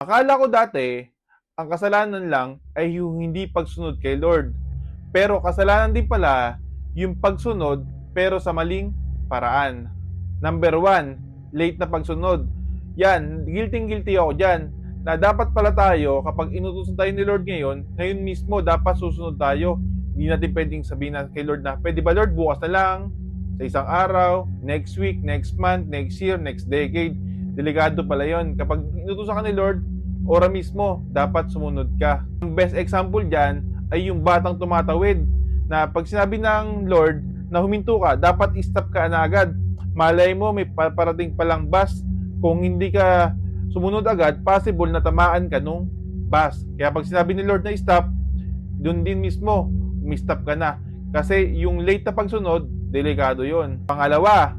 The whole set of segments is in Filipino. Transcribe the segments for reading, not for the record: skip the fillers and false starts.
Akala ko dati, ang kasalanan lang ay yung hindi pagsunod kay Lord. Pero kasalanan din pala yung pagsunod pero sa maling paraan. Number one, late na pagsunod. Yan, guilty ako dyan. Na dapat pala tayo, kapag inutusan tayo ni Lord ngayon mismo dapat susunod tayo. Hindi natin pwedeng sabihin na kay Lord na, pwede ba Lord, bukas na lang, sa isang araw, next week, next month, next year, next decade. Delikado pala yon. Kapag inutusan ka ni Lord, ora mismo, dapat sumunod ka. Ang best example dyan ay yung batang tumatawid na pag sinabi ng Lord na huminto ka, dapat stop ka na agad. Malay mo, may parating palang bus. Kung hindi ka sumunod agad, possible na tamaan ka nung bus. Kaya pag sinabi ni Lord na stop, dun din mismo, stop ka na. Kasi yung late na pagsunod, delikado yon. Pangalawa,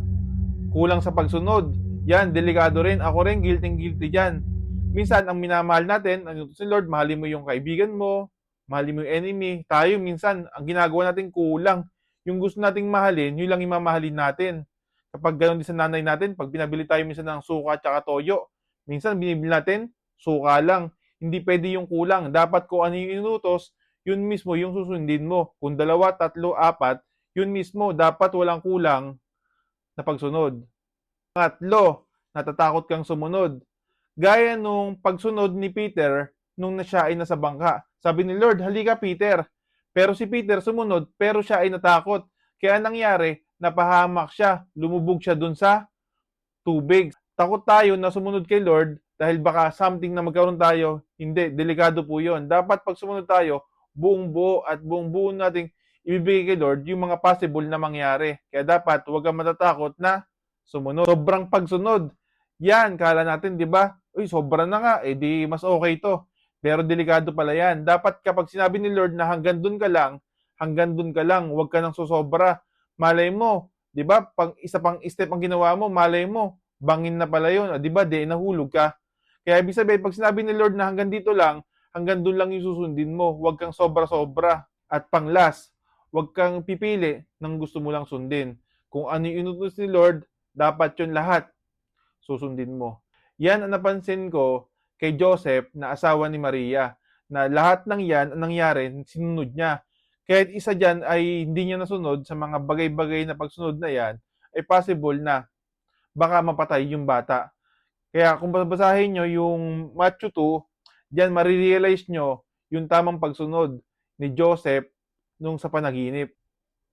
kulang sa pagsunod. Yan, delikado rin. Ako rin, guilty dyan. Minsan, ang minamahal natin, ang utos ni Lord, mahalin mo yung kaibigan mo, mahalin mo yung enemy. Tayo, minsan, ang ginagawa natin kulang. Yung gusto nating mahalin, yun lang yung mamahalin natin. Kapag gano'n din sa nanay natin, pag pinabili tayo minsan ng suka at saka toyo, minsan binibili natin, suka lang. Hindi pwede yung kulang. Dapat kung ano yung inutos, yun mismo yung susundin mo. Kung dalawa, tatlo, apat, yun mismo, dapat walang kulang na pagsunod. Pangatlo, natatakot kang sumunod. Gaya nung pagsunod ni Peter nung siya ay nasa bangka. Sabi ni Lord, halika Peter. Pero si Peter sumunod, pero siya ay natakot. Kaya nangyari, napahamak siya, lumubog siya dun sa tubig. Takot tayo na sumunod kay Lord dahil baka something na magkaroon tayo. Hindi, delikado po yon. Dapat pag sumunod tayo, buong buo at buong buo nating ibibigay kay Lord yung mga possible na mangyari. Kaya dapat huwag kang matatakot na sumunod. Sobrang pagsunod. Yan, kala natin, di ba? Uy, sobra na nga, eh di mas okay to. Pero delikado pala yan. Dapat kapag sinabi ni Lord na hanggang dun ka lang, huwag ka nang susobra. Malay mo, di ba? Pang isa pang step ang ginawa mo, malay mo, bangin na pala yun. Di ba? Di, nahulog ka. Kaya ibig sabihin, pag sinabi ni Lord na hanggang dito lang, hanggang dun lang yung susundin mo. Huwag kang sobra-sobra. At pang last, huwag kang pipili ng gusto mo lang sundin. Kung ano yung inutos ni Lord, dapat yun lahat susundin mo. Yan ang napansin ko kay Joseph na asawa ni Maria, na lahat ng yan ang nangyari, sinunod niya. Kahit isa dyan ay hindi niya nasunod sa mga bagay-bagay na pagsunod na yan, ay possible na baka mapatay yung bata. Kaya kung babasahin nyo yung Matthew 2, dyan marirealize nyo yung tamang pagsunod ni Joseph nung sa panaginip.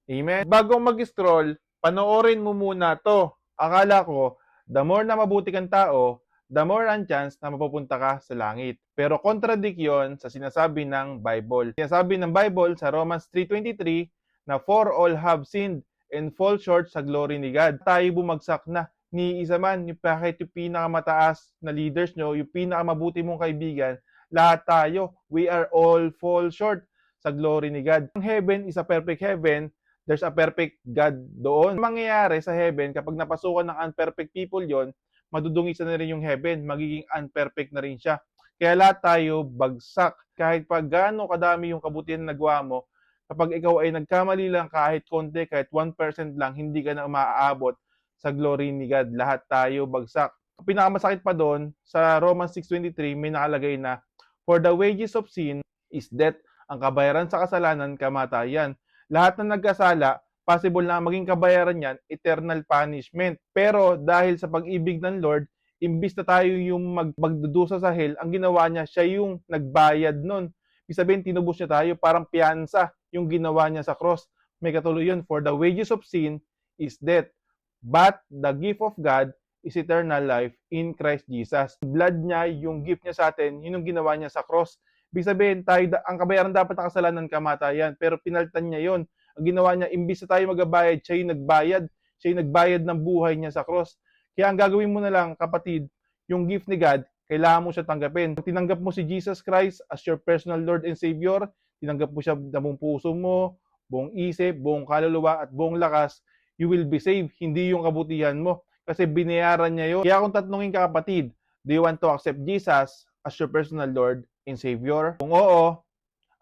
Amen? Bago mag-scroll, panoorin mo muna to. Akala ko, the more na mabuti kang tao, the more ang chance na mapupunta ka sa langit. Pero contradict yon sa sinasabi ng Bible. Sinasabi ng Bible sa Romans 3:23 na for all have sinned and fall short sa glory ni God. Tayo bumagsak na. Ni isa man, kahit yung pinakamataas na leaders nyo, yung pinakamabuti mong kaibigan, lahat tayo, we are all fall short sa glory ni God. Ang heaven is a perfect heaven. There's a perfect God doon. Mangyayari sa heaven, kapag napasukan ng unperfect people yon, madudungis na rin yung heaven, magiging unperfect na rin siya. Kaya lahat tayo bagsak. Kahit pa gaano kadami yung kabutihan na nagawa mo, kapag ikaw ay nagkamali lang kahit konti, kahit 1% lang, hindi ka na maaabot sa glory ni God. Lahat tayo bagsak. Pinakamasakit pa doon, sa Romans 6:23, may nakalagay na, for the wages of sin is death. Ang kabayaran sa kasalanan, kamatayan. Lahat na nagkasala, possible na maging kabayaran yan, eternal punishment. Pero dahil sa pag-ibig ng Lord, imbis na tayo yung magdudusa sa hell, ang ginawa niya, siya yung nagbayad nun. Ibig sabihin, tinubos niya tayo, parang piyansa yung ginawa niya sa cross. May katuloy yun, for the wages of sin is death. But the gift of God is eternal life in Christ Jesus. Blood niya, yung gift niya sa atin, yun yung ginawa niya sa cross. Ibig sabihin, tayo, ang kabayaran dapat ng kasalanan, kamatayan. Pero pinalitan niya yon. Ang ginawa niya, imbis na tayo magbabayad, siya yung nagbayad. Siya yung nagbayad ng buhay niya sa cross. Kaya ang gagawin mo na lang, kapatid, yung gift ni God, kailangan mo siya tanggapin. Tinanggap mo si Jesus Christ as your personal Lord and Savior, tinanggap mo siya sa buong puso mo, buong isip, buong kaluluwa, at buong lakas, you will be saved, hindi yung kabutihan mo. Kasi binayaran niya yun. Kaya kung tatanungin ka, kapatid, do you want to accept Jesus as your personal Lord and Savior? Kung oo,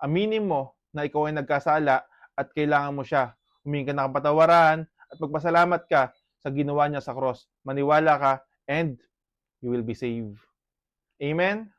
aminin mo na ikaw ay nagkasala at kailangan mo siya. Humingi ka ng kapatawaran at magpasalamat ka sa ginawa niya sa cross. Maniwala ka and you will be saved. Amen?